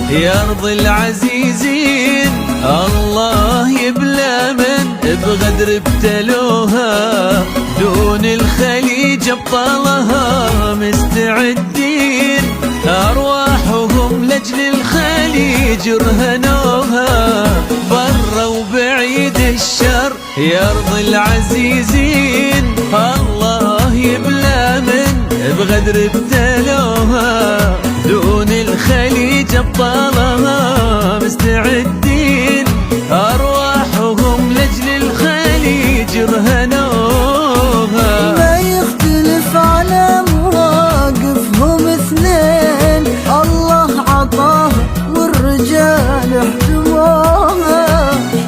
يا أرض العزيزين الله يبلى من بغدر ابتلوها، دون الخليج ابطالها مستعدين، أرواحهم لأجل الخليج رهنوها، برا وبعيد الشر يا أرض العزيزين الله يبلى من بغدر ابتلوها، دون الخليج ابطالها مستعدين، أرواحهم لأجل الخليج رهنوها. ما يختلف على مواقفهم اثنين، الله عطاها والرجال احتموها،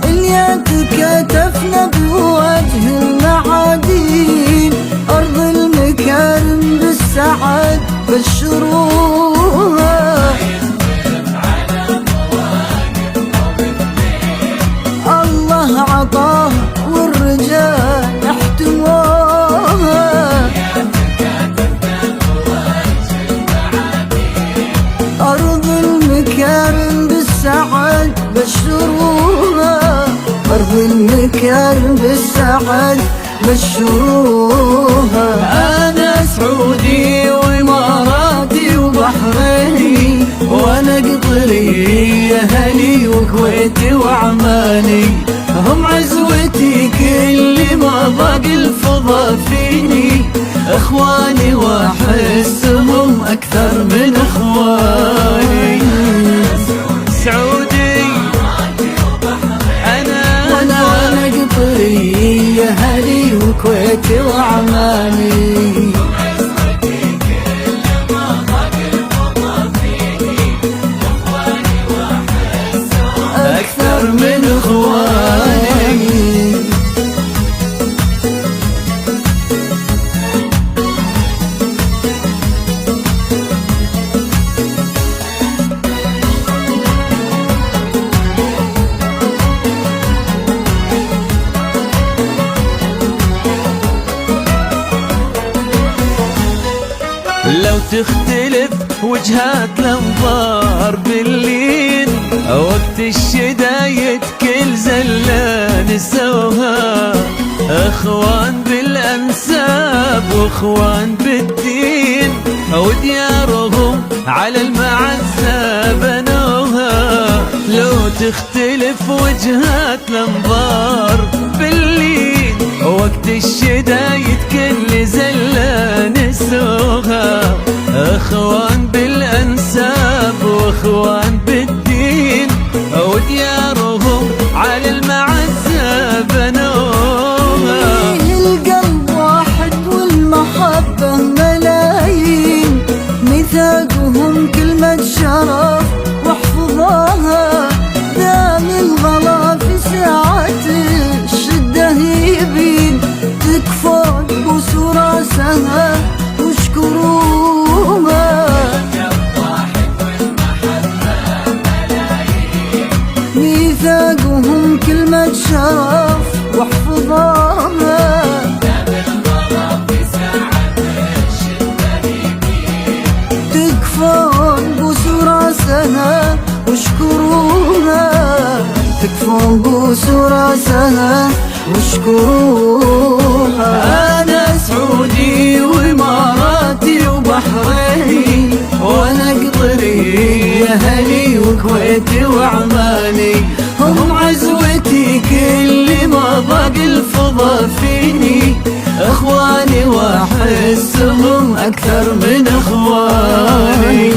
اللي تكاتفنا بوجه المعادين، أرض المكارم بالسعد بشروها. الله عطاها والرجال احتموها، أرض المكارم بالسعد بشروها، أرض المكارم بالسعد بشروها. أنا سعودي وإماراتي وبحريني، وأنا قطري أهلي وكويتي وعماني، هم عزوتي كل ما ضاق الفضا فيني، إخواني وأحسهم أكثر من إخواني. سعودي أنا قطري أهلي وكويتي وعماني، أكثر من إخواني. لو تختلف وجهات الانظار باللين، وقت الشدايد كل زلة نسوها، اخوان بالانساب واخوان بالدين، وديارهم على المعزة بنوها. لو تختلف وجهات الانظار باللين، وقت الشدايد كل زلة نسوها، اخوان بالانساب واخوان بالدين، وديارهم على المعزة بنوها. القلب واحد والمحبة ملايين، ميثاقهم كلمة شرف واحفظوها، دام الغلا في ساعة الشدة يبين، تكفون بوسوا راسها واشكروها. ميثاقهم كلمة شرف واحفظوها، تكفون بوسوا راسها واشكروها، تكفون بوسوا راسها واشكروها. أنا سعودي وإماراتي وبحريني، وأنا قطري أهلي وكويتي وعماني، هم عزوتي كل ما ضاق الفضا فيني، إخواني وأحسهم أكثر من إخواني.